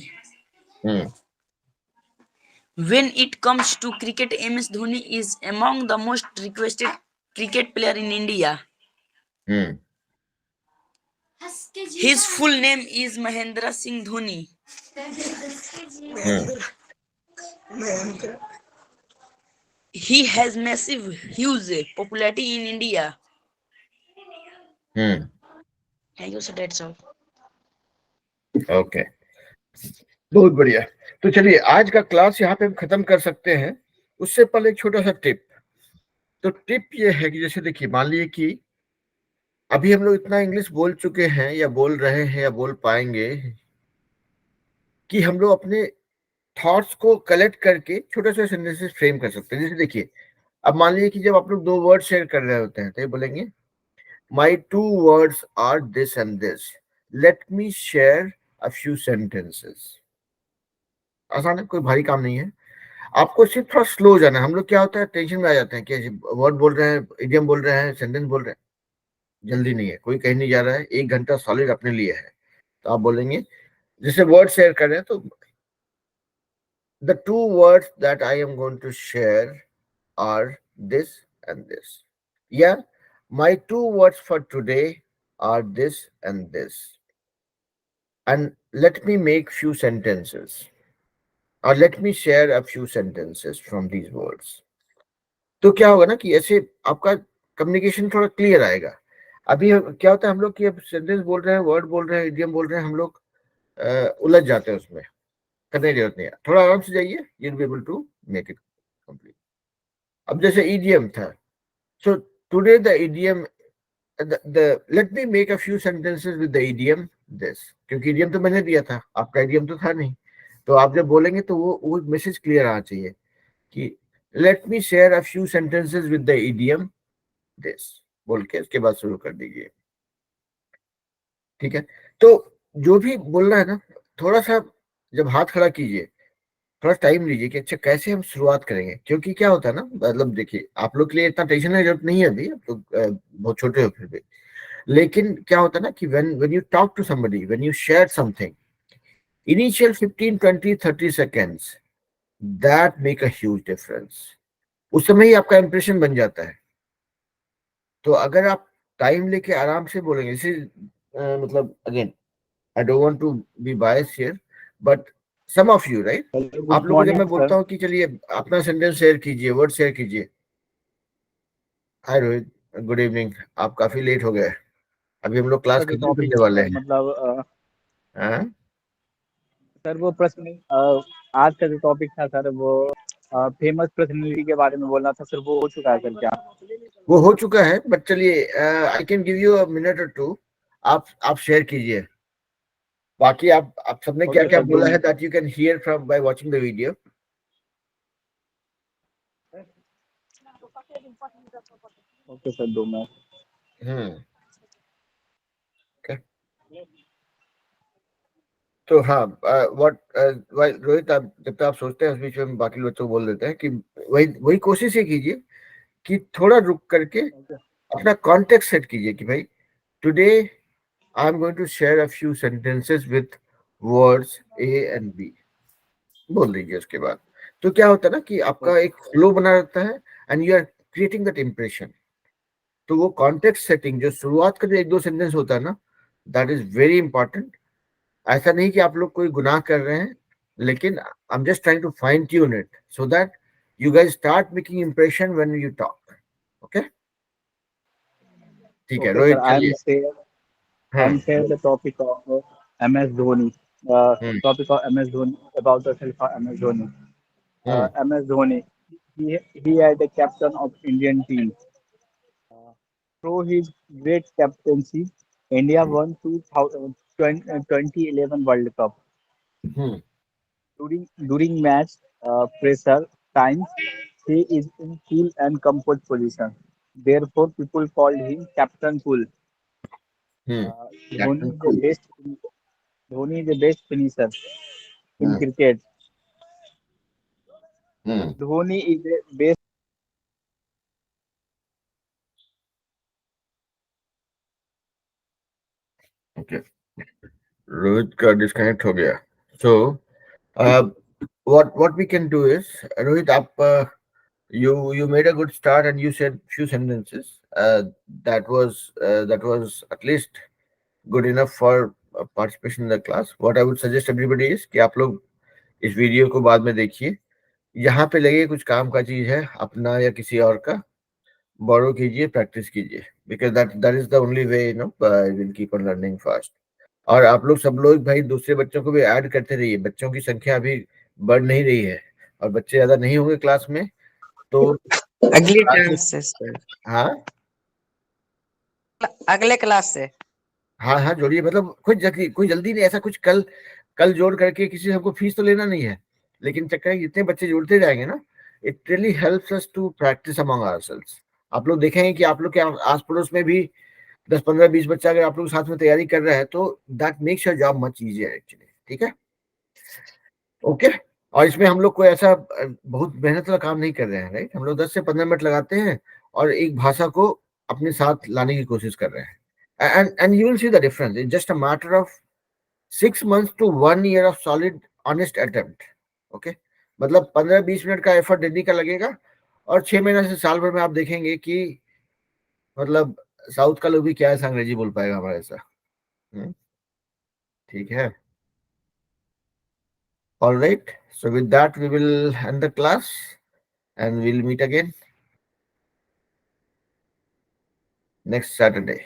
Hmm When it comes to cricket, MS Dhoni is among the most requested cricket player in India. Hmm His full name is Mahendra Singh Dhoni. Hmm He has massive, huge popularity in India. Hmm Thank you, sir. That's all. Okay, बहुत बढ़िया। तो चलिए, आज का class यहाँ पे हम खत्म कर सकते हैं। उससे पहले एक छोटा सा टिप। तो टिप ये है कि जैसे देखिए, मान लीजिए कि अभी हम लोग इतना इंग्लिश बोल चुके हैं या बोल रहे हैं या बोल पाएंगे कि हम लोग अपने थॉट्स को कलेक्ट करके छोटे छोटे सेंटेंसेस फ्रेम कर सकते हैं। जैसे देखिए, अब मान लीजिए कि जब आप लोग 2 वर्ड शेयर कर रहे होते हैं तो ये बोलेंगे, my 2 words are this and this, let me share a few sentences. आसान है, कोई भारी काम नहीं है। आपको सिर्फ थोड़ा स्लो जाना है। हम लोग क्या होता है, टेंशन में आ जाते हैं कि वर्ड बोल रहे हैं, इडियम बोल रहे हैं, सेंटेंस बोल रहे हैं। जल्दी नहीं है, कोई कहीं नहीं जा रहा है, 1 घंटा सॉलिड अपने लिए है। तो आप बोलेंगे, जैसे वर्ड शेयर कर रहे हैं, तो the 2 words that I am going to share are this and this. Yeah, my 2 words for today are this and this. and let me make few sentences, or let me share a few sentences from these words. तो क्या होगा ना कि ऐसे आपका communication थोड़ा clear आएगा। अभी क्या होता है, हम लोग कि अब सेंटेंस बोल रहे हैं, वर्ड बोल रहे हैं, इडियम बोल रहे हैं, हम लोग उलझ जाते हैं, उसमें करने की जरूरत नहीं है। थोड़ा आराम से जाइए, you will be able to make it complete. अब जैसे ईडीएम था, so today the idiom, let me make a few sentences with the idiom this, क्योंकि ईडीएम तो मैंने दिया था, आपका ईडीएम तो था नहीं। तो आप जब बोलेंगे तो वो मैसेज क्लियर आना चाहिए कि late me share a few sentences with the idiom this, बोल के उसके बाद शुरू कर दीजिए। ठीक है, तो जो भी बोलना है ना, थोड़ा सा जब हाथ खड़ा कीजिए, थोड़ा टाइम लीजिए कि अच्छा कैसे हम शुरुआत करेंगे। क्योंकि क्या होता है ना, मतलब देखिए, आप लोग के लिए इतना टेंशन की जरूरत नहीं है अभी, आप लोग बहुत छोटे हो फिर भी। लेकिन क्या होता है ना कि when you talk to somebody, when you share something, initial 15 20 30 seconds, that make a huge difference। उस समय ही आपका इंप्रेशन बन जाता है। तो अगर आप टाइम लेके आराम से बोलेंगे, जैसे मतलब again, I don't want to be bias here, but some of you, right, आप गुड लोगों को जब मॉर्निंग मैं सर। बोलता हूँ कि चलिए अपना सेंटेंस शेयर कीजिए, वर्ड शेयर कीजिए। हाय रोहित, गुड इवनिंग। आप काफी लेट हो गए, अभी हम लोग आज क्लास का जो खत्म टॉपिक करने था वाले सर, हैं। मतलब हाँ, सर वो प्रश्न आज का जो टॉपिक था सर, वो फेमस पर्सनैलिटी के बारे में बोलना था सर। वो हो चुका है सर क्या? वो हो चुका है, बट चलिए I can give you a minute और टू, आप शेयर कीजिए। बाकी आप सबने क्या ओके क्या सर, दो बोला है, minute. That you can hear from by watching the video. Okay sir, 2 minute. Hmm, okay। तो हाँ, व्हाट रोहित, आप जब तक आप सोचते हैं, उस बीच में बाकी बच्चों को बोल देते हैं कि वही वही कोशिश ये कीजिए कि थोड़ा रुक करके अपना कॉन्टेक्स्ट सेट कीजिए कि भाई today I am going to share a few sentences with words A and B, बोल दीजिए उसके बाद। तो क्या होता है ना कि आपका एक फ्लो बना रहता है, and you are creating that impression. तो वो कॉन्टेक्स्ट सेटिंग जो शुरुआत का जो एक दो सेंटेंस होता है ना, दैट इज वेरी इंपॉर्टेंट। ऐसा नहीं कि आप लोग कोई गुनाह कर रहे हैं, लेकिन I am just trying to fine tune it so that you guys start making impression when you talk. Okay, ठीक है ओके सर, रोहित, चलिए। आई हाँ। Am share the topic of MS Dhoni. Hmm. Topic of MS Dhoni, about the self of MS Dhoni. Hmm. MS Dhoni, he had the captain of Indian team. Through his great captaincy, India won 2011 World Cup. Hmm. During match pressure times, he is in cool and comfort position. Therefore, people called him Captain Cool. Hmm. Uh, captain Dhoni is the cool. best. Dhoni is the best finisher in hmm. cricket. Hmm. Dhoni is the best. Okay, Rohit का disconnect हो गया। सो what we can do is, Rohit, आप you made a good start and you said few sentences. That was at least good enough for participation in the class. What I would suggest everybody is कि आप लोग इस video को बाद में देखिए, यहाँ पे लगे कुछ काम का चीज है अपना या किसी और का, बोरो कीजिए, प्रैक्टिस कीजिए, because that is the only way, will keep on learning fast. और आप लोग सब लोग भाई दूसरे बच्चों को भी ऐड करते रहिए, बच्चों की संख्या अभी बढ़ नहीं रही है, और बच्चे ज्यादा नहीं होंगे क्लास में, तो अगली क्लासेस। क्लास से सर, हाँ, अगले क्लास से। हाँ, हाँ, जोड़िए, मतलब कोई जल्दी नहीं, ऐसा कुछ कल कल जोड़ करके किसी से हमको फीस तो लेना नहीं है, लेकिन चक्कर है जितने बच्चे जुड़ते जाएंगे ना, it really helps us to practice among ourselves. आप लोग देखेंगे कि आप लोग के आस पड़ोस में भी 10 15 20 बच्चा अगर आप लोग साथ में तैयारी कर रहे हैं, तो that makes your job much easier actually. ठीक है, ओके। और इसमें हम लोग कोई ऐसा बहुत मेहनत वाला काम नहीं कर रहे हैं, राइट, हम लोग 10 से 15 मिनट लगाते हैं और एक भाषा को अपने साथ लाने की कोशिश कर रहे हैं, and you will see the difference. It's just a matter of 6 months to 1 year of solid honest attempt. Okay, मतलब 15 20 मिनट का एफर्ट देने का लगेगा, और 6 महीना से साल भर में आप देखेंगे कि मतलब साउथ का लोग भी क्या ऐसा अंग्रेजी बोल पाएगा हमारे ऐसा। हम्म, ठीक है. All right. So with that, we will end the class and we'll meet again next Saturday.